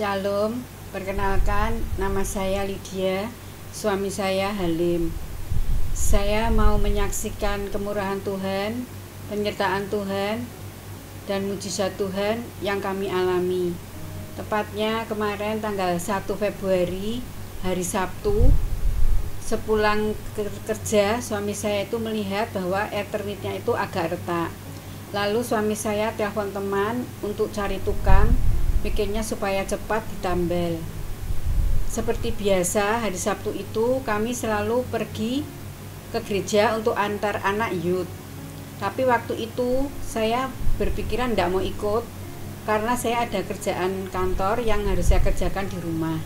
Shalom, perkenalkan nama saya Lydia, suami saya Halim. Saya mau menyaksikan kemurahan Tuhan, penyertaan Tuhan, dan mujizat Tuhan yang kami alami. Tepatnya kemarin tanggal 1 Februari, hari Sabtu, sepulang kerja, suami saya itu melihat bahwa Ethernetnya itu agak retak. Lalu suami saya telepon teman untuk cari tukang, bikinnya supaya cepat ditambal. Seperti biasa, hari Sabtu itu kami selalu pergi ke gereja untuk antar anak youth. Tapi waktu itu saya berpikiran tidak mau ikut karena saya ada kerjaan kantor yang harus saya kerjakan di rumah.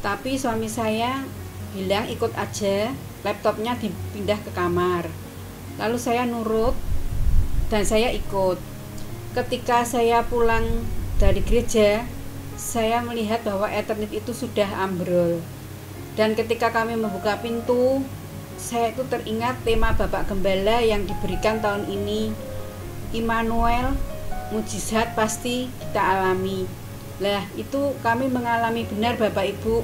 Tapi suami saya bilang ikut aja, laptopnya dipindah ke kamar. Lalu saya nurut dan saya ikut. Ketika saya pulang dari gereja, saya melihat bahwa Ethernet itu sudah ambrol. Dan ketika kami membuka pintu, saya itu teringat tema Bapak Gembala yang diberikan tahun ini, Immanuel, mujizat pasti kita alami. Lah, itu kami mengalami benar Bapak Ibu,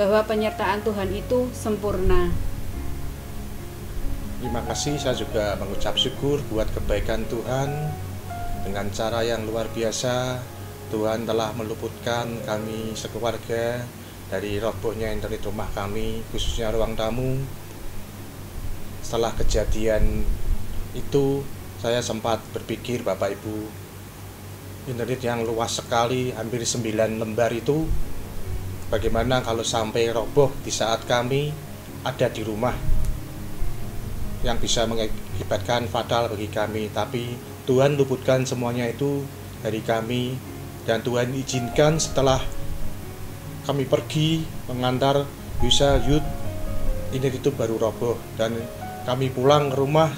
bahwa penyertaan Tuhan itu sempurna. Terima kasih, saya juga mengucap syukur buat kebaikan Tuhan. Dengan cara yang luar biasa, Tuhan telah meluputkan kami sekeluarga dari robohnya internet rumah kami, khususnya ruang tamu. Setelah kejadian itu, saya sempat berpikir, Bapak Ibu, internet yang luas sekali, hampir 9 lembar itu, bagaimana kalau sampai roboh di saat kami ada di rumah, yang bisa mengakibatkan fatal bagi kami. Tapi Tuhan luputkan semuanya itu dari kami. Dan Tuhan izinkan setelah kami pergi mengantar bisa youth, internet itu baru roboh. Dan kami pulang ke rumah,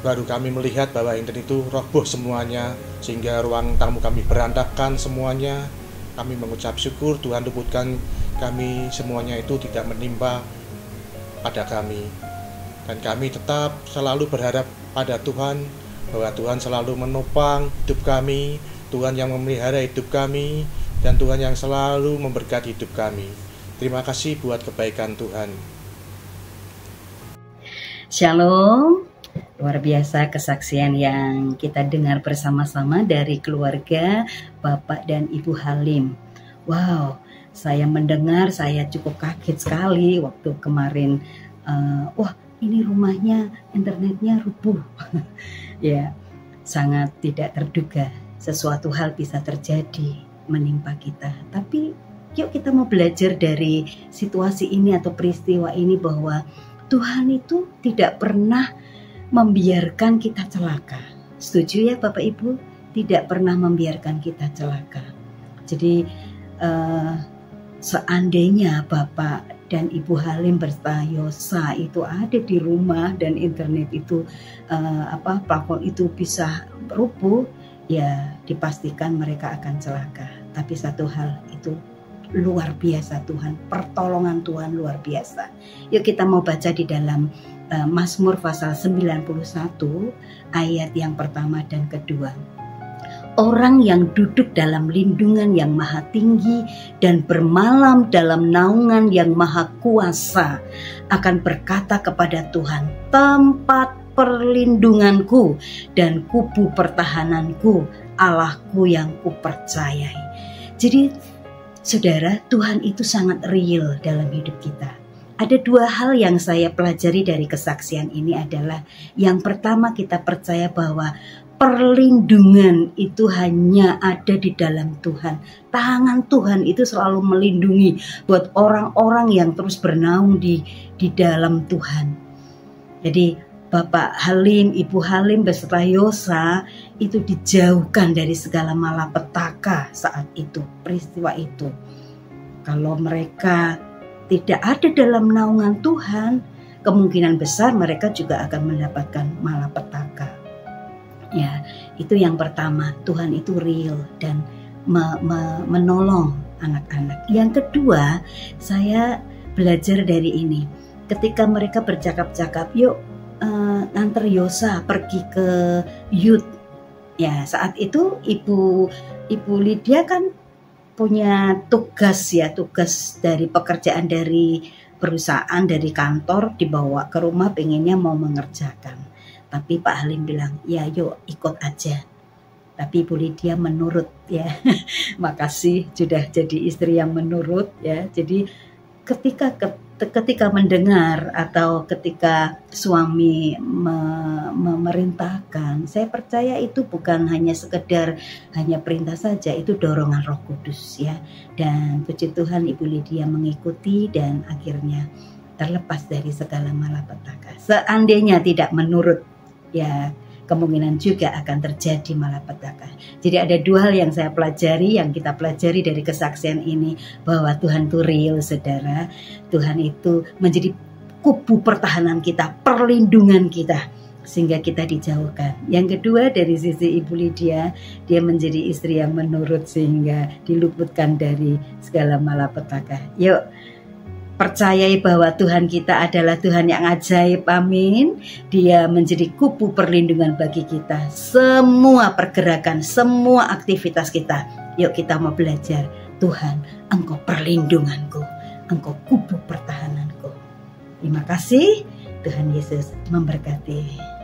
baru kami melihat bahwa internet itu roboh semuanya, sehingga ruang tamu kami berantakan semuanya. Kami mengucap syukur Tuhan luputkan kami semuanya itu tidak menimpa pada kami. Dan kami tetap selalu berharap pada Tuhan, bahwa Tuhan selalu menopang hidup kami, Tuhan yang memelihara hidup kami, dan Tuhan yang selalu memberkati hidup kami. Terima kasih buat kebaikan Tuhan. Shalom, luar biasa kesaksian yang kita dengar bersama-sama dari keluarga Bapak dan Ibu Halim. Wow, saya mendengar, saya cukup kaget sekali waktu kemarin. Wah, ini rumahnya internetnya rubuh. Ya, sangat tidak terduga. Sesuatu hal bisa terjadi menimpa kita. Tapi yuk kita mau belajar dari situasi ini atau peristiwa ini, bahwa Tuhan itu tidak pernah membiarkan kita celaka. Setuju ya Bapak Ibu? Tidak pernah membiarkan kita celaka. Jadi seandainya Bapak dan Ibu Halim berserta Yosa itu ada di rumah dan internet itu plafon itu bisa rubuh, ya dipastikan mereka akan celaka. Tapi satu hal itu luar biasa, Tuhan, pertolongan Tuhan luar biasa. Yuk kita mau baca di dalam Mazmur pasal 91 ayat yang pertama dan kedua. Orang yang duduk dalam lindungan yang maha tinggi dan bermalam dalam naungan yang maha kuasa akan berkata kepada Tuhan, tempat perlindunganku dan kubu pertahananku, Allahku yang kupercayai. Jadi saudara, Tuhan itu sangat real dalam hidup kita. Ada dua hal yang saya pelajari dari kesaksian ini adalah, yang pertama, kita percaya bahwa perlindungan itu hanya ada di dalam Tuhan. Tangan Tuhan itu selalu melindungi buat orang-orang yang terus bernaung di dalam Tuhan. Jadi Bapak Halim, Ibu Halim beserta Yosa itu dijauhkan dari segala malapetaka saat itu, peristiwa itu. Kalau mereka tidak ada dalam naungan Tuhan, kemungkinan besar mereka juga akan mendapatkan malapetaka. Ya, itu yang pertama, Tuhan itu real dan menolong anak-anak. Yang kedua, saya belajar dari ini. Ketika mereka bercakap-cakap, yuk nanti Yosa pergi ke youth. Ya, saat itu Ibu Lydia kan punya tugas dari pekerjaan dari perusahaan, dari kantor, dibawa ke rumah pengennya mau mengerjakan. Tapi Pak Halim bilang, ya yuk ikut aja. Tapi Ibu Lydia menurut ya. Makasih sudah jadi istri yang menurut ya. Jadi ketika mendengar atau ketika suami memerintahkan, saya percaya itu bukan hanya sekedar hanya perintah saja, itu dorongan Roh Kudus ya. Dan puji Tuhan Ibu Lydia mengikuti dan akhirnya terlepas dari segala malapetaka. Seandainya tidak menurut ya, kemungkinan juga akan terjadi malapetaka. Jadi ada dua hal yang saya pelajari, yang kita pelajari dari kesaksian ini, bahwa Tuhan itu real, saudara. Tuhan itu menjadi kubu pertahanan kita, perlindungan kita, sehingga kita dijauhkan. Yang kedua dari sisi Ibu Lydia, dia menjadi istri yang menurut sehingga diluputkan dari segala malapetaka. Yuk, percayai bahwa Tuhan kita adalah Tuhan yang ajaib, amin. Dia menjadi kubu perlindungan bagi kita. Semua pergerakan, semua aktivitas kita. Yuk kita mau belajar, Tuhan, Engkau perlindunganku, Engkau kubu pertahananku. Terima kasih, Tuhan Yesus memberkati.